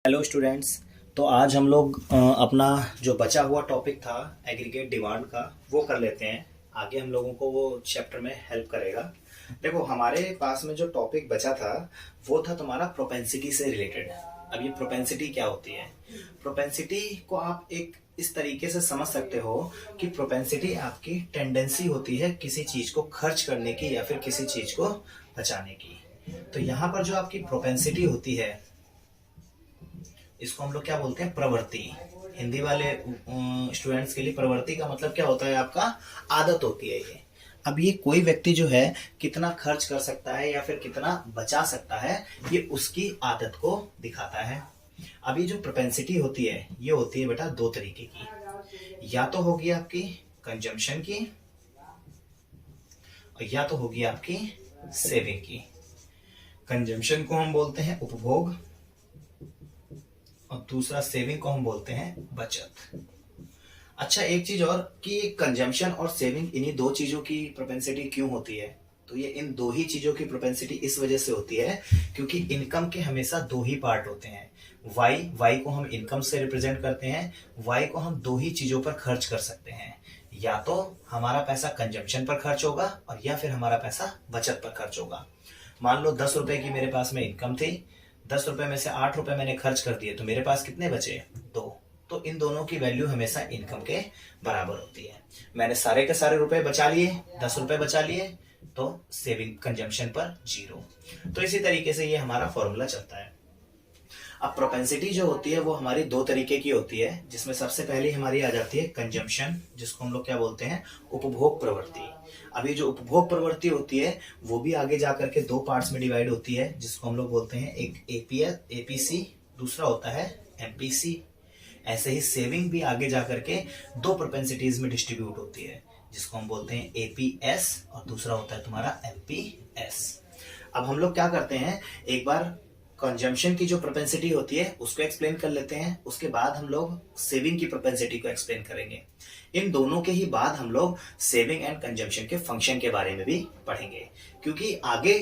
Hello students. तो आज हम लोग अपना जो बचा हुआ टॉपिक था एग्रीगेट डिमांड का वो कर लेते हैं। आगे हम लोगों को वो चैप्टर में हेल्प करेगा। देखो हमारे पास में जो टॉपिक बचा था वो था तुम्हारा प्रोपेंसिटी से रिलेटेड। अब ये प्रोपेंसिटी क्या होती है? प्रोपेंसिटी को आप एक इस तरीके से समझ सकते हो कि प्रोपेंसिटी आपकी टेंडेंसी होती है किसी चीज को खर्च करने की या फिर किसी चीज को बचाने की। तो यहाँ पर जो आपकी प्रोपेंसिटी होती है इसको हम लोग क्या बोलते हैं? प्रवृत्ति। हिंदी वाले स्टूडेंट्स के लिए प्रवृत्ति का मतलब क्या होता है? आपका आदत होती है ये। अब ये कोई व्यक्ति जो है कितना खर्च कर सकता है या फिर कितना बचा सकता है ये उसकी आदत को दिखाता है। अब ये जो प्रोपेंसिटी होती है ये होती है बेटा दो तरीके की। या तो होगी आपकी कंजम्पशन की और या तो होगी आपकी सेविंग की। कंजम्पशन को हम बोलते हैं उपभोग और दूसरा सेविंग को हम बोलते हैं बचत। अच्छा एक चीज और कि कंजम्पशन और सेविंग इन्हीं दो चीजों की प्रोपेंसिटी क्यों होती है? तो ये इन दो ही चीजों की प्रोपेंसिटी इस वजह से होती है क्योंकि इनकम के हमेशा दो ही पार्ट होते हैं। वाई को हम इनकम से रिप्रेजेंट करते हैं। वाई को हम दो ही चीजों पर खर्च कर सकते हैं। या तो हमारा पैसा कंजम्पशन पर खर्च होगा और या फिर हमारा पैसा बचत पर खर्च होगा। मान लो 10 रुपए की मेरे पास में इनकम थी, 10 रुपए में से 8 रुपए मैंने खर्च कर दिए तो मेरे पास कितने बचे? 2। तो इन दोनों की वैल्यू हमेशा इनकम के बराबर होती है। मैंने सारे के सारे रुपए बचा लिए, 10 रुपए बचा लिए तो सेविंग कंजम्पशन पर 0। तो इसी तरीके से ये हमारा फॉर्मूला चलता है। अब प्रोपेंसिटी जो होती है वो हमारी दो तरीके की होती है जिसमें सबसे पहली हमारी आ जाती है कंजम्पशन, जिसको हम लोग क्या बोलते हैं? उपभोग प्रवृत्ति। अब ये जो उपभोग प्रवृत्ति होती है वो भी आगे जाकर के दो पार्ट्स में डिवाइड होती है जिसको हम लोग बोलते हैं एक एपीसी, दूसरा होता है एमपीसी। ऐसे ही सेविंग भी आगे जाकर के दो प्रोपेंसिटीज में डिस्ट्रीब्यूट होती है जिसको हम बोलते हैं एपीएस और दूसरा होता है तुम्हारा एमपीएस। अब हम लोग क्या करते हैं, एक बार कंजम्पशन की जो प्रोपेंसिटी होती है उसको एक्सप्लेन कर लेते हैं, उसके बाद हम लोग सेविंग की प्रोपेंसिटी को एक्सप्लेन करेंगे। इन दोनों के ही बाद हम लोग सेविंग एंड कंजम्पशन के फंक्शन के बारे में भी पढ़ेंगे क्योंकि आगे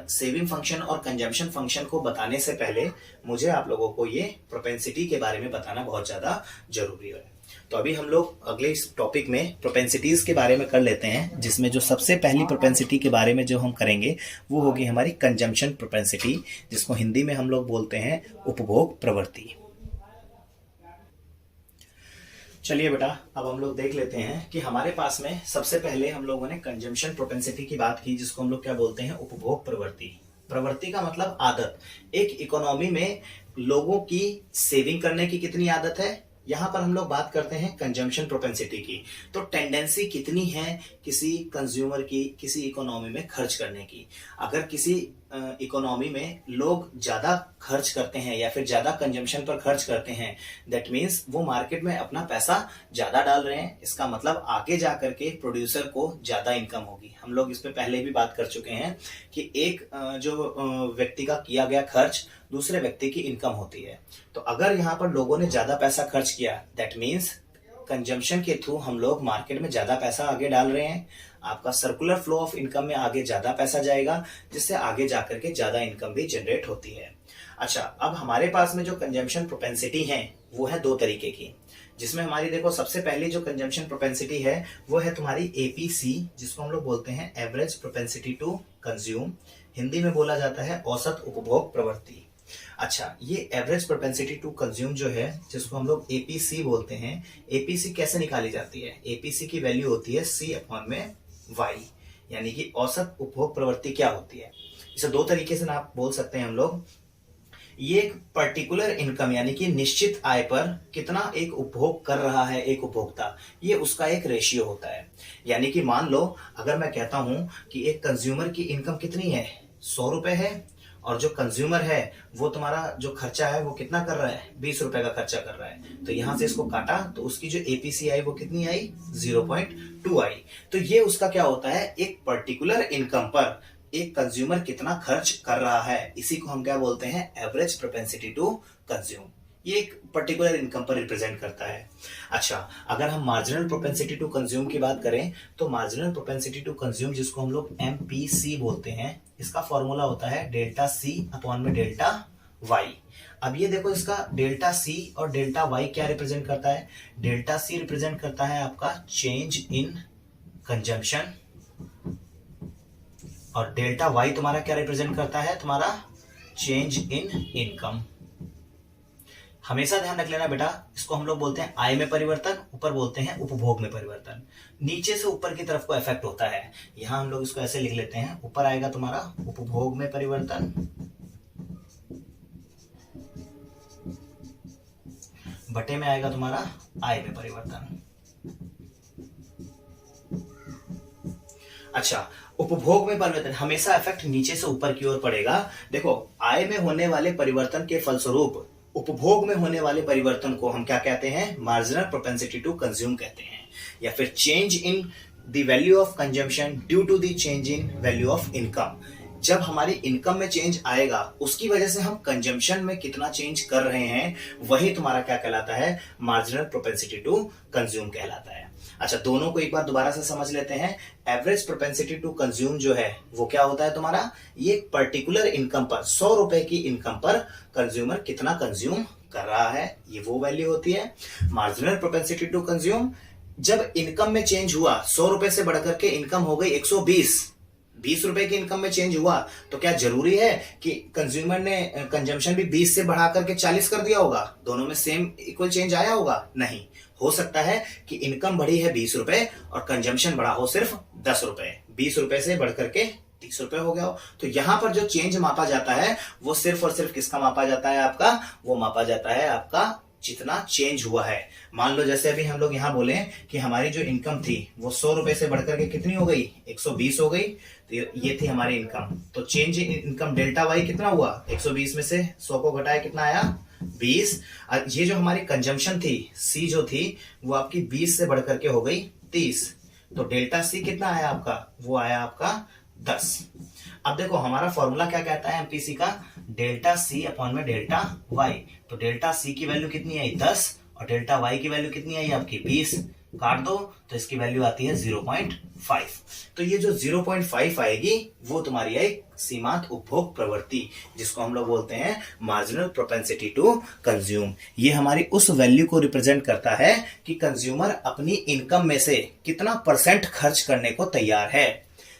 सेविंग फंक्शन और कंजम्पशन फंक्शन को बताने से पहले मुझे आप लोगों को ये प्रोपेंसिटी के बारे में बताना बहुत ज्यादा जरूरी है। तो अभी हम लोग अगले इस टॉपिक में प्रोपेंसिटीज के बारे में कर लेते हैं जिसमें जो सबसे पहली प्रोपेंसिटी के बारे में जो हम करेंगे वो होगी हमारी कंजम्पशन प्रोपेंसिटी, जिसको हिंदी में हम लोग बोलते हैं उपभोग प्रवृत्ति। चलिए बेटा अब हम लोग देख लेते हैं कि हमारे पास में सबसे पहले हम लोगों ने कंजम्पशन प्रोपेंसिटी की बात की जिसको हम लोग क्या बोलते हैं? उपभोग प्रवृत्ति। प्रवृत्ति का मतलब आदत। एक इकोनॉमी में लोगों की सेविंग करने की कितनी आदत है, यहां पर हम लोग बात करते हैं कंजम्पशन प्रोपेंसिटी की। तो टेंडेंसी कितनी है किसी कंज्यूमर की किसी इकोनॉमी में खर्च करने की। अगर किसी इकोनॉमी में लोग ज्यादा खर्च करते हैं या फिर ज्यादा कंजम्पशन पर खर्च करते हैं, दैट मीन्स वो मार्केट में अपना पैसा ज्यादा डाल रहे हैं। इसका मतलब आगे जाकर के प्रोड्यूसर को ज्यादा इनकम होगी। हम लोग इस पे पहले भी बात कर चुके हैं कि एक जो व्यक्ति का किया गया खर्च दूसरे व्यक्ति की इनकम होती है। तो अगर यहाँ पर लोगों ने ज्यादा पैसा खर्च किया दैट मीन्स कंजम्पशन के थ्रू हम लोग मार्केट में ज्यादा पैसा आगे डाल रहे हैं। आपका सर्कुलर फ्लो ऑफ इनकम में आगे ज्यादा पैसा जाएगा जिससे आगे जाकर के ज्यादा इनकम भी जनरेट होती है। अच्छा अब हमारे पास में जो कंजम्पशन प्रोपेंसिटी है वो है दो तरीके की, जिसमें हमारी देखो सबसे पहली जो कंजम्पशन प्रोपेंसिटी है वो है तुम्हारी एपीसी, जिसको हम लोग बोलते हैं average propensity to consume. Hindi में बोला जाता है औसत उपभोग प्रवृत्ति। अच्छा ये एवरेज प्रोपेंसिटी टू कंज्यूम जो है जिसको हम लोग एपीसी बोलते हैं, एपीसी कैसे निकाली जाती है? एपीसी की वैल्यू होती है सी अपॉन में वाई, यानी कि औसत उपभोग प्रवृत्ति क्या होती है। इसे दो तरीके से आप बोल सकते हैं हम लोग। ये एक पर्टिकुलर इनकम यानी कि निश्चित आय पर कितना एक उपभोग कर रहा है एक उपभोक्ता, ये उसका एक रेशियो होता है। यानी कि मान लो अगर मैं कहता हूं कि एक कंज्यूमर की इनकम कितनी है, 100 रुपए है, और जो कंज्यूमर है वो तुम्हारा जो खर्चा है वो कितना कर रहा है? 20 रुपए का खर्चा कर रहा है। तो यहां से इसको काटा तो उसकी जो एपीसी आई वो कितनी आई? 0.2 आई। तो ये उसका क्या होता है? एक पर्टिकुलर इनकम पर एक कंज्यूमर कितना खर्च कर रहा है, इसी को हम क्या बोलते हैं? Average propensity to consume. ये एक पर्टिकुलर इनकम पर रिप्रेजेंट करता है। अच्छा अगर हम मार्जिनल प्रोपेंसिटी टू कंज्यूम की बात करें तो मार्जिनल प्रोपेंसिटी टू कंज्यूम जिसको हम लोग एमपीसी बोलते हैं, इसका फॉर्मूला होता है डेल्टा सी अपॉन में डेल्टा वाई। अब ये देखो इसका डेल्टा सी और डेल्टा वाई क्या रिप्रेजेंट करता है। डेल्टा सी रिप्रेजेंट करता है आपका चेंज इन कंजम्पशन, और डेल्टा वाई तुम्हारा क्या रिप्रेजेंट करता है, तुम्हारा चेंज इन इनकम। हमेशा ध्यान रख लेना बेटा, इसको हम लोग बोलते हैं आय में परिवर्तन, ऊपर बोलते हैं उपभोग में परिवर्तन। नीचे से ऊपर की तरफ को इफेक्ट होता है। यहां हम लोग इसको ऐसे लिख लेते हैं, ऊपर आएगा तुम्हारा उपभोग में परिवर्तन, बटे में आएगा तुम्हारा आय में परिवर्तन। अच्छा, उपभोग में परिवर्तन हमेशा इफेक्ट नीचे से ऊपर की ओर पड़ेगा। देखो, आय में होने वाले परिवर्तन के फलस्वरूप उपभोग में होने वाले परिवर्तन को हम क्या कहते हैं, मार्जिनल प्रोपेंसिटी टू कंज्यूम कहते हैं, या फिर change in the value of consumption due to the change in value of income. जब हमारी इनकम में चेंज आएगा उसकी वजह से हम कंजम्पशन में कितना चेंज कर रहे हैं, वही तुम्हारा क्या कहलाता है, मार्जिनल प्रोपेंसिटी टू कंज्यूम कहलाता है। अच्छा, दोनों को एक बार दोबारा से समझ लेते हैं। एवरेज प्रोपेंसिटी टू कंज्यूम जो है वो क्या होता है तुम्हारा, ये पर्टिकुलर इनकम पर, 100 रुपए की इनकम पर कंज्यूमर कितना कंज्यूम कर रहा है, ये वो वैल्यू होती है। मार्जिनल प्रोपेंसिटी टू कंज्यूम, जब इनकम में चेंज हुआ, 100 रुपए से बढ़कर के इनकम हो गई 120 रुपए की इनकम में चेंज हुआ, तो क्या जरूरी है कि कंज्यूमर ने कंजम्पशन भी 20 से बढ़ा करके 40 कर दिया होगा, दोनों में सेम इक्वल चेंज आया होगा? नहीं, हो सकता है कि इनकम बढ़ी है 20 रुपए और कंजम्पशन बढ़ा हो सिर्फ 10 रुपए, 20 रुपए से बढ़कर के 30 रुपए हो गया हो। तो यहां पर जो चेंज मापा जाता है वो सिर्फ और सिर्फ किसका मापा जाता है, आपका, वो मापा जाता है आपका जितना चेंज हुआ है। मान लो जैसे अभी हम लोग यहां बोले कि हमारी जो इनकम थी वो 100 रुपए से बढ़कर के कितनी हो गई, 120 हो गई, तो ये थी हमारी इनकम। तो change in income delta Y कितना हुआ, 120 में से 100 को घटाया कितना आया, 20। ये जो हमारी कंजम्पशन थी, सी जो थी वो आपकी 20 से बढ़कर के हो गई 30, तो डेल्टा सी कितना आया आपका, वो आया आपका 10। अब देखो हमारा फॉर्मूला क्या कहता है एमपीसी का, डेल्टा सी अपॉन में डेल्टा वाई। तो डेल्टा सी की वैल्यू कितनी आई, 10, और डेल्टा वाई की वैल्यू कितनी आई आपकी, 20। काट दो तो इसकी वैल्यू आती है 0.5। तो ये जो 0.5 आएगी वो तुम्हारी आई सीमांत उपभोग प्रवृत्ति, जिसको हम लोग बोलते हैं मार्जिनल प्रोपेंसिटी टू कंज्यूम। ये हमारी उस वैल्यू को रिप्रेजेंट करता है कि कंज्यूमर अपनी इनकम में से कितना परसेंट खर्च करने को तैयार है।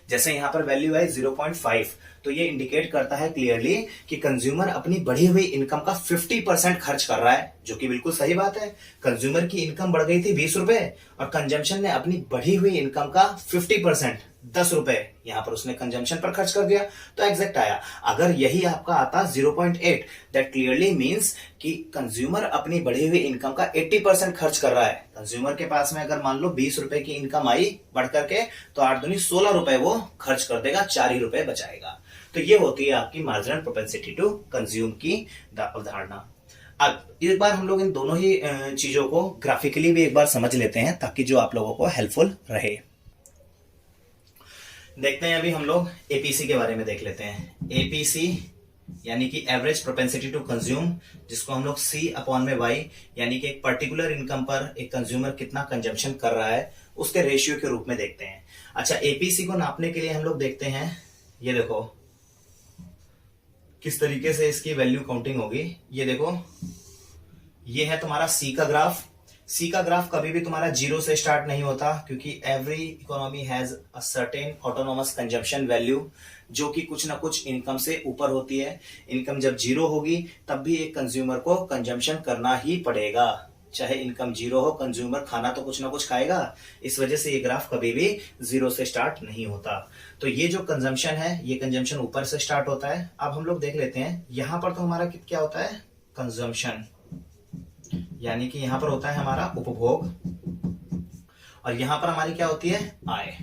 जैसे यहां पर वैल्यू है 0.5, तो ये इंडिकेट करता है क्लियरली कि कंज्यूमर अपनी बढ़ी हुई इनकम का 50% खर्च कर रहा है, जो कि बिल्कुल सही बात है। कंज्यूमर की इनकम बढ़ गई थी 20 रुपए और कंजम्पशन ने अपनी बढ़ी हुई इनकम का 50%, 10 रुपए यहां पर उसने कंजम्पशन पर खर्च कर दिया, तो एग्जैक्ट आया। अगर यही आपका आता 0.8, दैट क्लियरली मींस कि कंज्यूमर अपनी बढ़ी हुई इनकम का 80% खर्च कर रहा है। कंज्यूमर के पास में अगर मान लो 20 रुपए की इनकम आई बढ़ करके, तो 8 दूनी 16 रुपए वो खर्च कर देगा, 4 ही रुपए बचाएगा। तो ये होती है आपकी मार्जिनल प्रोपेंसिटी टू कंज्यूम की अवधारणा। अब एक बार हम लोग इन दोनों ही चीजों को ग्राफिकली भी एक बार समझ लेते हैं, ताकि जो आप लोगों को हेल्पफुल रहे। देखते हैं अभी हम लोग एपीसी के बारे में देख लेते हैं। एपीसी यानी कि एवरेज प्रोपेंसिटी टू कंज्यूम, जिसको हम लोग सी अपॉन में वाई, यानी कि एक पर्टिकुलर इनकम पर एक कंज्यूमर कितना कंजम्पशन कर रहा है उसके रेशियो के रूप में देखते हैं। अच्छा, एपीसी को नापने के लिए हम लोग देखते हैं, ये देखो किस तरीके से इसकी वैल्यू काउंटिंग होगी। ये देखो, ये है तुम्हारा सी का ग्राफ। सी का ग्राफ कभी भी तुम्हारा 0 से स्टार्ट नहीं होता, क्योंकि every economy has a certain autonomous consumption value, जो कि कुछ ना कुछ इनकम से ऊपर होती है। इनकम जब 0 होगी तब भी एक कंज्यूमर को कंजम्पशन करना ही पड़ेगा, चाहे इनकम 0 हो, कंज्यूमर खाना तो कुछ ना कुछ खाएगा। इस वजह से ये ग्राफ कभी भी 0 से स्टार्ट नहीं होता। तो ये जो कंजम्पशन है, ये कंजम्पशन ऊपर से स्टार्ट होता है। अब हम लोग देख लेते हैं, यहां पर तो हमारा क्या होता है, कंजम्पशन, यानी कि यहां पर होता है हमारा उपभोग, और यहां पर हमारी क्या होती है, आय।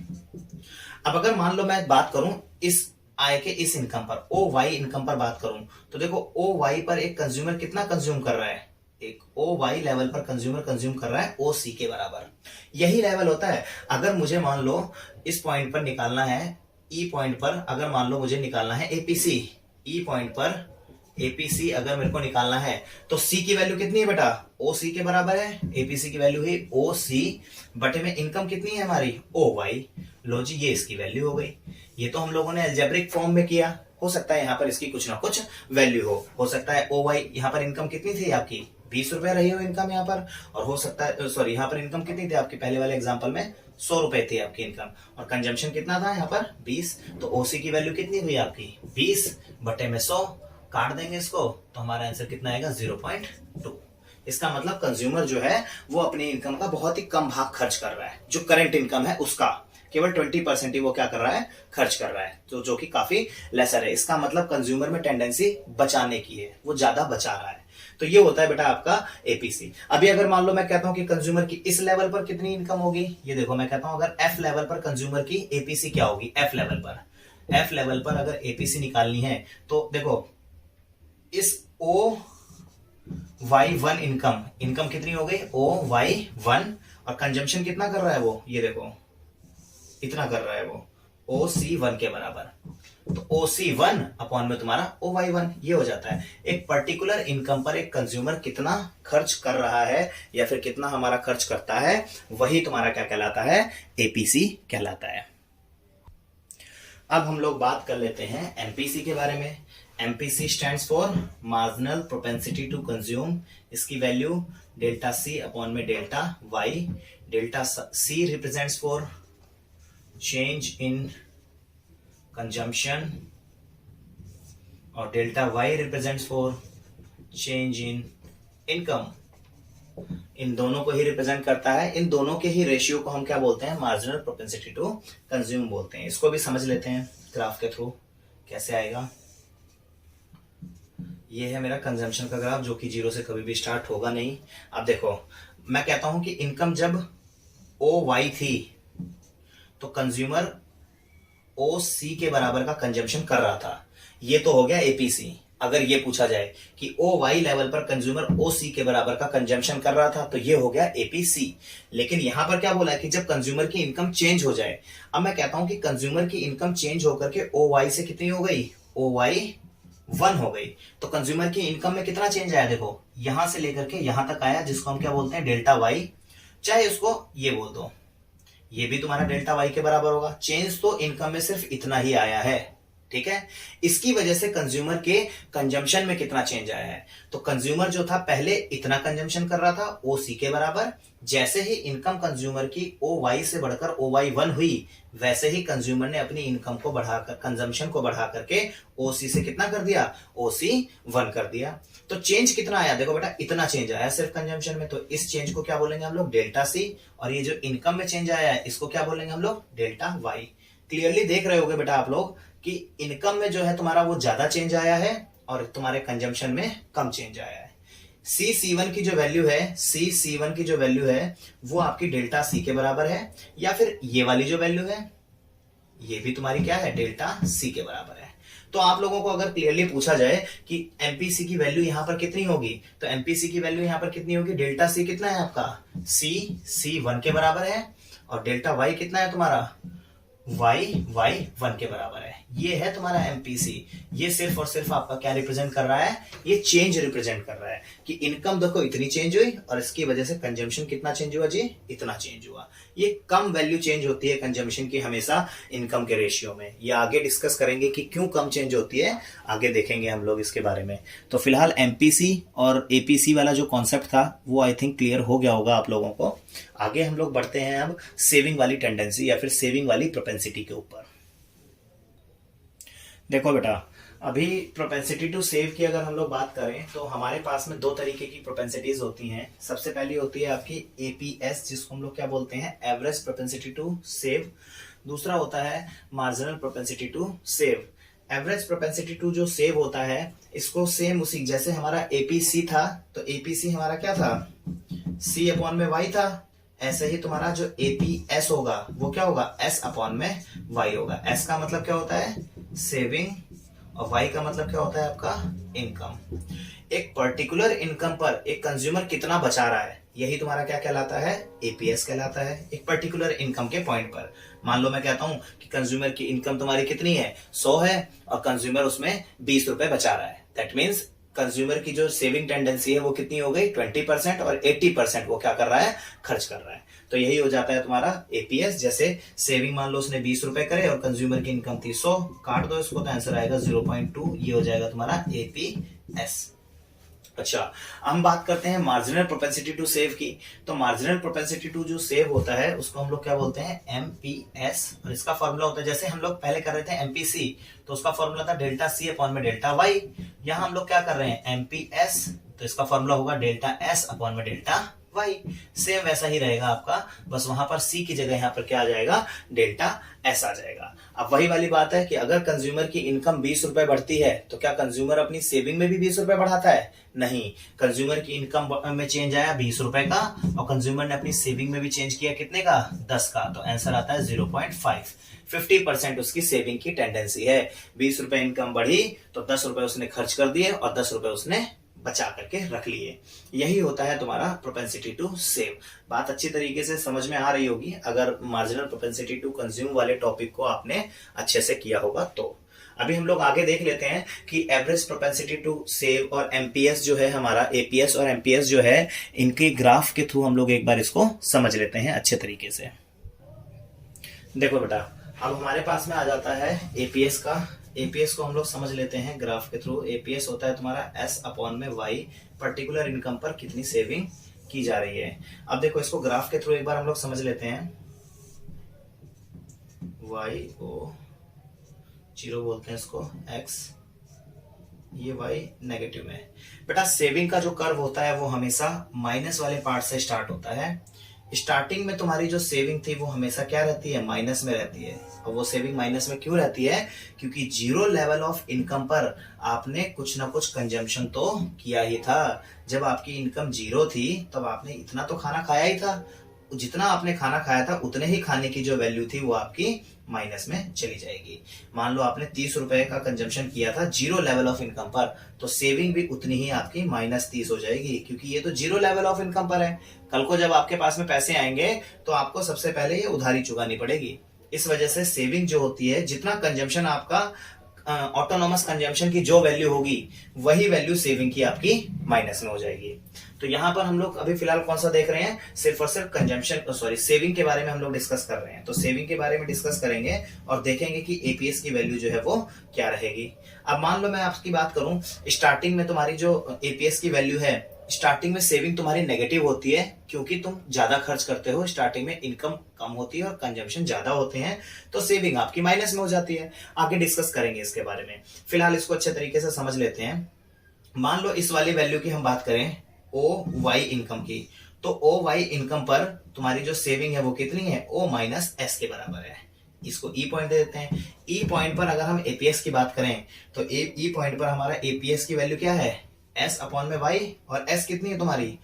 अब अगर मान लो मैं बात करूं इस आय के इस इनकम पर, ओ वाई इनकम पर बात करूं, तो देखो ओ वाई पर एक कंज्यूमर कितना कंज्यूम कर रहा है, एक ओ वाई लेवल पर कंज्यूमर कंज्यूम कर रहा है ओ सी के बराबर। यही लेवल होता है। अगर मुझे मान लो इस पॉइंट पर निकालना है, ई पॉइंट पर अगर मान लो मुझे निकालना है एपीसी, ई पॉइंट पर एपीसी अगर मेरे को निकालना है, तो सी की वैल्यू कितनी है बेटा, ओ सी के बराबर है। एपीसी की वैल्यू है ओ सी, बटे में इनकम कितनी है हमारी, ओ वाई। लो जी, ये इसकी वैल्यू हो गई। ये तो हम लोगों ने अलजेब्रिक फॉर्म में किया, हो सकता है यहाँ पर इसकी कुछ ना कुछ वैल्यू हो सकता है ओ वाई, यहाँ पर इनकम कितनी थी आपकी 20 रुपए रही हो इनकम यहाँ पर, और हो सकता है सॉरी यहाँ पर इनकम कितनी थी आपकी पहले वाले एग्जांपल में 100 रुपए थी आपकी इनकम, और कंजम्पशन कितना था यहाँ पर 20, तो ओसी की वैल्यू कितनी हुई आपकी 20 बटे में 100, काट देंगे इसको तो हमारा आंसर कितना आएगा 0.2। इसका मतलब कंज्यूमर जो है वो अपनी इनकम का बहुत ही कम भाग खर्च कर रहा है, जो करंट इनकम है उसका केवल 20% ही वो क्या कर रहा है खर्च कर रहा है, तो जो कि काफी लेसर है। इसका मतलब कंज्यूमर में टेंडेंसी बचाने की है, वो ज्यादा बचा रहा है। तो ये होता है बेटा आपका एपीसी। अभी अगर मान लो मैं कहता हूं कि कंज्यूमर की इस लेवल पर कितनी इनकम होगी, ये देखो मैं कहता हूं अगर एफ लेवल पर कंज्यूमर की एपीसी क्या होगी, एफ लेवल पर अगर एपीसी निकालनी है तो देखो इस ओ वाई वन इनकम कितनी हो गई ओ वाई वन, और कंजम्पशन कितना कर रहा है वो, ये देखो इतना कर रहा है वो ओ सी वन के बराबर, तो ओ सी वन अपॉन में तुम्हारा ओ वाई वन, ये हो जाता है। एक पर्टिकुलर इनकम पर एक कंज्यूमर कितना खर्च कर रहा है या फिर कितना हमारा खर्च करता है, वही तुम्हारा क्या कहलाता है एपीसी कहलाता है। अब हम लोग बात कर लेते हैं एमपीसी के बारे में। MPC stands for marginal propensity to consume, इसकी वैल्यू डेल्टा सी अपॉन में delta Y. Delta C represents for change in consumption और delta Y represents for change in income. इन दोनों को ही रिप्रेजेंट करता है, इन दोनों के ही रेशियो को हम क्या बोलते हैं मार्जिनल प्रोपेंसिटी टू कंज्यूम बोलते हैं। इसको भी समझ लेते हैं ग्राफ के थ्रू कैसे आएगा। ये है मेरा कंजम्पशन का ग्राफ जो कि जीरो से कभी भी स्टार्ट होगा नहीं। अब देखो मैं कहता हूं कि इनकम जब ओ वाई थी तो कंज्यूमर ओ सी के बराबर का कंजम्पशन कर रहा था, ये तो हो गया एपीसी। अगर ये पूछा जाए कि ओ वाई लेवल पर कंज्यूमर ओ सी के बराबर का कंजम्पशन कर रहा था तो ये हो गया एपीसी। लेकिन यहां पर क्या बोला है कि जब कंज्यूमर की इनकम चेंज हो जाए, अब मैं कहता हूं कि कंज्यूमर की इनकम चेंज होकर के ओ वाई से कितनी हो गई ओ वाई वन हो गई, तो कंज्यूमर की इनकम में कितना चेंज आया, देखो यहां से लेकर के यहां तक आया, जिसको हम क्या बोलते हैं डेल्टा वाई, चाहे उसको ये बोल दो, ये भी तुम्हारा डेल्टा वाई के बराबर होगा। चेंज तो इनकम में सिर्फ इतना ही आया है, ठीक है। इसकी वजह से कंज्यूमर के कंजम्पशन में कितना चेंज आया है, तो कंज्यूमर जो था पहले इतना कंजम्पशन कर रहा था ओ सी के बराबर, जैसे ही इनकम कंज्यूमर की ओ वाई से बढ़कर ओ वाई वन हुई, वैसे ही कंज्यूमर ने अपनी इनकम को बढ़ाकर कंजम्पशन को बढ़ा करके ओ सी से कितना कर दिया ओ सी वन कर दिया। तो चेंज कितना आया, देखो बेटा इतना चेंज आया सिर्फ कंजम्पशन में, तो इस चेंज को क्या बोलेंगे हम लोग डेल्टा सी, और ये जो इनकम में चेंज आया है इसको क्या बोलेंगे हम लोग डेल्टा वाई। क्लियरली देख रहे होगे बेटा आप लोग कि इनकम में जो है तुम्हारा वो ज्यादा चेंज आया है और तुम्हारे कंजम्पशन में कम चेंज आया है। सी सी वन की जो वैल्यू है, सी सी वन की जो वैल्यू है वो आपकी डेल्टा सी के बराबर है, या फिर ये वाली जो वैल्यू है ये भी तुम्हारी क्या है डेल्टा सी के बराबर है। तो आप लोगों को अगर क्लियरली पूछा जाए कि एमपीसी की वैल्यू यहां पर कितनी होगी, तो एमपीसी की वैल्यू यहां पर कितनी होगी, डेल्टा सी कितना है आपका सी सी वन के बराबर है, और डेल्टा वाई कितना है तुम्हारा वाई वाई वन के बराबर है। ये है तुम्हारा एमपीसी। ये सिर्फ और सिर्फ आपका क्या रिप्रेजेंट कर रहा है, ये चेंज रिप्रेजेंट कर रहा है कि इनकम देखो इतनी चेंज हुई और इसकी वजह से कंजम्पशन कितना चेंज हुआ जी, इतना चेंज हुआ। ये कम वैल्यू चेंज होती है कंजम्पशन की हमेशा इनकम के रेशियो में। ये आगे डिस्कस करेंगे कि क्यों कम चेंज होती है, आगे देखेंगे हम लोग इसके बारे में। तो फिलहाल एमपीसी और एपीसी वाला जो कॉन्सेप्ट था वो आई थिंक क्लियर हो गया होगा आप लोगों को। आगे हम लोग बढ़ते हैं अब सेविंग वाली टेंडेंसी या फिर सेविंग वाली प्रोपेंसिटी के ऊपर। देखो बेटा अभी प्रोपेंसिटी टू सेव की अगर हम लोग बात करें तो हमारे पास में दो तरीके की प्रोपेंसिटीज होती हैं। सबसे पहली होती है आपकी एपीएस, जिसको हम लोग क्या बोलते हैं एवरेज प्रोपेंसिटी टू सेव। दूसरा होता है marginal propensity to save. Average propensity to जो सेव होता है इसको सेम उसी जैसे हमारा एपीसी था, तो एपीसी हमारा क्या था सी अपॉन में वाई था, ऐसे ही तुम्हारा जो एपीएस होगा वो क्या होगा एस अपॉन में वाई होगा। एस का मतलब क्या होता है सेविंग और वाई का मतलब क्या होता है आपका इनकम। एक पर्टिकुलर इनकम पर एक कंज्यूमर कितना बचा रहा है यही तुम्हारा क्या कहलाता है एपीएस कहलाता है। एक पर्टिकुलर इनकम के पॉइंट पर मान लो मैं कहता हूं कि कंज्यूमर की इनकम तुम्हारी कितनी है 100 है और कंज्यूमर उसमें 20 रुपए बचा रहा है, दैट मीन्स कंज्यूमर की जो सेविंग टेंडेंसी है वो कितनी हो गई 20% और 80% वो क्या कर रहा है खर्च कर रहा है। तो यही हो जाता है तुम्हारा एपीएस। जैसे सेविंग मान लो उसने 20 रुपए करे और कंज्यूमर की इनकम थी 100, काट दो इसको तो आंसर आएगा 0.2, ये हो जाएगा तुम्हारा एपीएस। अच्छा, हम बात करते हैं मार्जिनल प्रोपेंसिटी टू सेव की। तो मार्जिनल प्रोपेंसिटी टू जो सेव होता है उसको हम लोग क्या बोलते हैं, एमपीएस। और इसका फॉर्मूला होता है, जैसे हम लोग पहले कर रहे थे एमपीसी, तो उसका फॉर्मूला था डेल्टा सी अपॉन में डेल्टा वाई। यहां हम लोग क्या कर रहे हैं, एमपीएस, तो इसका फॉर्मूला होगा डेल्टा एस अपॉन में डेल्टा वाई। सेम वैसा ही रहेगा आपका, बस वहां पर सी की जगह यहाँ पर क्या आ जाएगा, डेल्टा एस आ जाएगा। अब वही वाली बात है कि अगर कंज्यूमर की इनकम 20 रुपए बढ़ती है तो क्या कंज्यूमर अपनी सेविंग में भी 20 रुपए बढ़ाता है? नहीं, कंज्यूमर की इनकम में चेंज आया 20 रुपए का और कंज्यूमर ने अपनी सेविंग में भी चेंज किया कितने का, 10 का, तो आंसर आता है 0.5। 50% उसकी सेविंग की टेंडेंसी है। 20 रुपए इनकम बढ़ी तो 10 रुपए उसने खर्च कर दिए और 10 रुपए उसने बचा करके रख लिए। यही होता है तुम्हारा प्रोपेंसिटी टू सेव। बात अच्छी तरीके से समझ में आ रही होगी अगर मार्जिनल प्रोपेंसिटी टू कंज्यूम वाले टॉपिक को आपने अच्छे से किया होगा तो। अभी हम लोग आगे देख लेते हैं कि एवरेज प्रोपेंसिटी टू सेव और एमपीएस जो है हमारा, एपीएस और एमपीएस जो है, इनके ग्राफ के थ्रू हम लोग एक बार इसको समझ लेते हैं अच्छे तरीके से। देखो बेटा, अब हमारे पास में आ जाता है एपीएस का। एपीएस को हम लोग समझ लेते हैं ग्राफ के थ्रू। एपीएस होता है तुम्हारा एस अपॉन में वाई, पर्टिकुलर इनकम पर कितनी सेविंग की जा रही है। अब देखो इसको ग्राफ के थ्रू एक बार हम लोग समझ लेते हैं। वाई ओ 0 बोलते हैं इसको, एक्स, ये वाई नेगेटिव में। बेटा सेविंग का जो कर्व होता है वो हमेशा माइनस वाले पार्ट से स्टार्ट होता है। स्टार्टिंग में तुम्हारी जो सेविंग थी वो हमेशा क्या रहती है, माइनस में रहती है। और वो सेविंग माइनस में क्यों रहती है, क्योंकि जीरो लेवल ऑफ इनकम पर आपने कुछ ना कुछ कंजम्पशन तो किया ही था। जब आपकी इनकम 0 थी तब आपने इतना तो खाना खाया ही था, जितना आपने खाना खाया था उतने ही खाने की जो वैल्यू थी वो आपकी माइनस में चली जाएगी। मान लो आपने 30 रुपए का कंजम्पशन किया था जीरो लेवल ऑफ इनकम पर, तो सेविंग भी उतनी ही आपकी -30 हो जाएगी, क्योंकि ये तो जीरो लेवल ऑफ इनकम पर है। कल को जब आपके पास में पैसे आएंगे तो आपको सबसे पहले ये उधारी चुकानी पड़ेगी। इस वजह से सेविंग जो होती है, जितना कंजम्पशन आपका ऑटोनोमस कंजम्पशन की जो वैल्यू होगी वही वैल्यू सेविंग की आपकी माइनस में हो जाएगी। तो यहां पर हम लोग अभी फिलहाल कौन सा देख रहे हैं, सिर्फ और सिर्फ कंजम्पशन सेविंग के बारे में हम लोग डिस्कस कर रहे हैं। तो सेविंग के बारे में डिस्कस करेंगे और देखेंगे कि एपीएस की वैल्यू जो है वो क्या रहेगी। अब मान लो मैं आपकी बात करूं, स्टार्टिंग में तुम्हारी जो एपीएस की वैल्यू है, स्टार्टिंग में सेविंग तुम्हारी नेगेटिव होती है क्योंकि तुम ज्यादा खर्च करते हो। स्टार्टिंग में इनकम कम होती है और कंजम्पशन ज्यादा होते हैं, तो सेविंग आपकी माइनस में हो जाती है। आगे डिस्कस करेंगे इसके बारे में, फिलहाल इसको अच्छे तरीके से समझ लेते हैं। मान लो इस वाली वैल्यू की हम बात करें, ओ वाई इनकम की, तो ओ वाई इनकम पर तुम्हारी जो सेविंग है वो कितनी है, ओ माइनस एस के बराबर है। इसको ई पॉइंट दे देते हैं। ई पॉइंट पर अगर हम एपीएस की बात करें तो ई पॉइंट पर हमारा एपीएस की वैल्यू क्या है, एस अपॉन में वाई, और एस कितनी है तुम्हारी,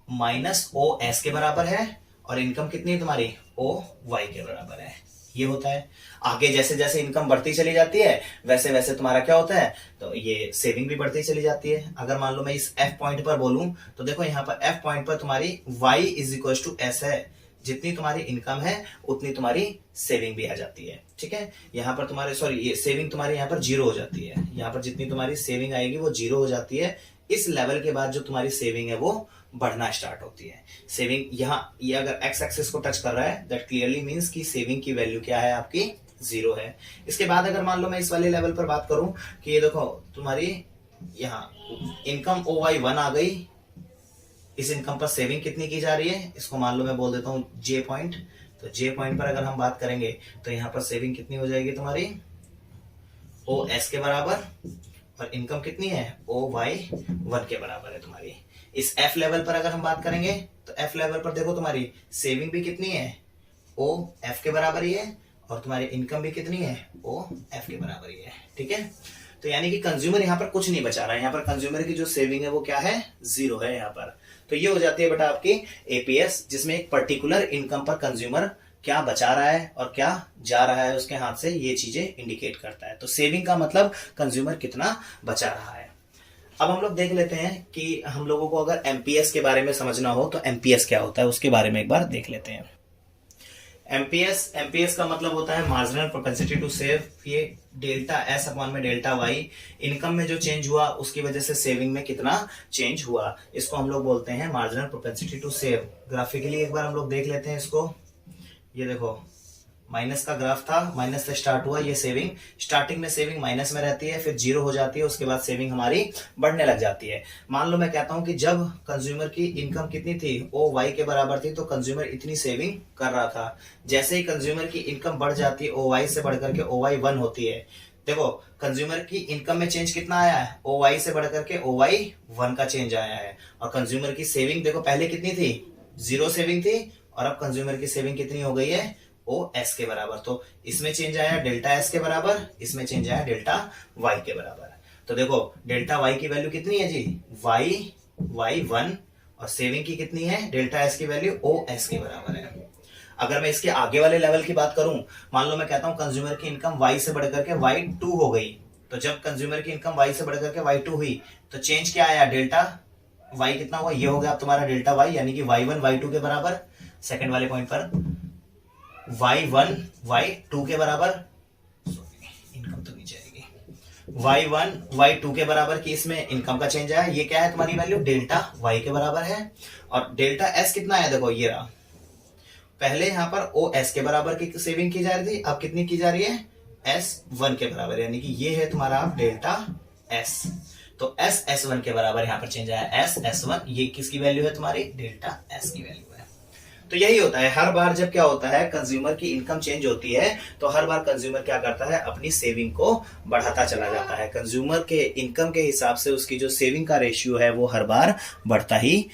-OS के बराबर है, और इनकम कितनी है तुम्हारी, OY के बराबर है। ये होता है। आगे जैसे जैसे इनकम बढ़ती चली जाती है वैसे वैसे तुम्हारा क्या होता है, तो ये सेविंग भी बढ़ती चली जाती है। अगर मान लो मैं इस F पॉइंट पर बोलूं तो देखो यहाँ पर F पॉइंट पर तुम्हारी Y = S है। जितनी तुम्हारी इनकम है उतनी तुम्हारी सेविंग भी आ जाती है। ठीक है, यहाँ पर तुम्हारे ये सेविंग तुम्हारी यहाँ पर 0 हो जाती है। यहाँ पर जितनी तुम्हारी सेविंग आएगी वो 0 हो जाती है। इस लेवल के बाद जो तुम्हारी सेविंग है वो बढ़ना स्टार्ट होती है। सेविंग यहाँ ये अगर एक्स एक्सिस को टच कर रहा है, दैट क्लियरली मींस कि सेविंग की वैल्यू क्या है, आपकी 0 है। इसके बाद अगर मान लो मैं इस वाले लेवल पर बात करूं कि ये देखो तुम्हारी यहाँ इनकम OY1 आ गई, इस इनकम पर सेविंग कितनी की जा रही है, इसको मान लो मैं बोल देता हूँ J पॉइंट। तो J पॉइंट पर अगर हम बात करेंगे तो यहाँ पर सेविंग कितनी हो जाएगी तुम्हारी, OS के बराबर, और इनकम कितनी है, OY1 के बराबर है तुम्हारी। इस F लेवल पर अगर हम बात करेंगे तो F लेवल पर देखो तुम्हारी सेविंग भी कितनी है, OF के बराबर ही है, और तुम्हारी इनकम भी कितनी है, OF के बराबर ही है। ठीक है, तो यानी कि कंज्यूमर यहाँ पर कुछ नहीं बचा रहा है। यहाँ पर कंज्यूमर की जो सेविंग है वो क्या है, 0 है यहाँ पर। तो ये हो जाती है बेटा आपकी एपीएस, जिसमें एक पर्टिकुलर इनकम पर कंज्यूमर क्या बचा रहा है और क्या जा रहा है उसके हाथ से, ये चीजें इंडिकेट करता है। तो सेविंग का मतलब कंज्यूमर कितना बचा रहा है। अब हम लोग देख लेते हैं कि हम लोगों को अगर एमपीएस के बारे में समझना हो तो एमपीएस क्या होता है, उसके बारे में एक बार देख लेते हैं। एमपीएस का मतलब होता है मार्जिनल प्रोपेंसिटी टू सेव। ये डेल्टा एस अपॉन में डेल्टा वाई, इनकम में जो चेंज हुआ उसकी वजह से सेविंग में कितना चेंज हुआ, इसको हम लोग बोलते हैं marginal propensity to save. Graphically एक बार हम लोग देख लेते हैं इसको। ये देखो माइनस का ग्राफ था, माइनस से स्टार्ट हुआ, ये सेविंग, स्टार्टिंग में सेविंग माइनस में रहती है, फिर जीरो हो जाती है, उसके बाद सेविंग हमारी बढ़ने लग जाती है। मान लो मैं कहता हूं कि जब कंज्यूमर की इनकम कितनी थी, ओ वाई के बराबर थी, तो कंज्यूमर इतनी सेविंग कर रहा था। जैसे ही कंज्यूमर की इनकम बढ़ जाती है, ओ वाई से बढ़कर के ओ वाई 1 होती है, देखो कंज्यूमर की इनकम में चेंज कितना आया है, ओ वाई से बढ़कर के ओ वाई 1 का चेंज आया है। और कंज्यूमर की सेविंग देखो पहले कितनी थी, 0 सेविंग थी, और अब कंज्यूमर की सेविंग कितनी हो गई है, ओ एस के बराबर। तो इसमें चेंज आया डेल्टा एस के बराबर, इसमें चेंज आया डेल्टा वाई के बराबर। तो देखो डेल्टा वाई की वैल्यू कितनी है जी, वाई 1, और सेविंग की कितनी है, डेल्टा एस की वैल्यू ओ एस के बराबर है। अगर मैं इसके आगे वाले लेवल की बात करूं, मान लो मैं कहता हूं कंज्यूमर की इनकम वाई से बढ़कर के वाई 2 हो गई, तो जब कंज्यूमर की इनकम वाई से बढ़कर के वाई 2 हुई, तो चेंज क्या आया, डेल्टा वाई कितना हुआ, ये हो गया तुम्हारा डेल्टा वाई, यानी कि वाई 1 वाई 2 के बराबर। सेकंड वाले पॉइंट पर y1 y2 के बराबर, इनकम तो नीचे आएगी, y1 y2 के बराबर की इसमें इनकम का चेंज आया, ये क्या है तुम्हारी वैल्यू, डेल्टा y के बराबर है। और डेल्टा s कितना है, देखो ये रहा, पहले यहां पर ओ एस के बराबर की सेविंग की जा रही थी, अब कितनी की जा रही है, S1 के बराबर, यानी कि ये है तुम्हारा डेल्टा s। तो S1 के बराबर यहां पर चेंज आया, S1, ये किसकी वैल्यू है तुम्हारी, डेल्टा s की वैल्यू है। तो यही होता है, हर बार जब क्या होता है, कंज्यूमर की इनकम चेंज होती है, तो हर बार कंज्यूमर क्या करता है, अपनी सेविंग को बढ़ाता चला जाता है। कंज्यूमर के इनकम के हिसाब से उसकी जो सेविंग का रेशियो है वो हर बार बढ़ता ही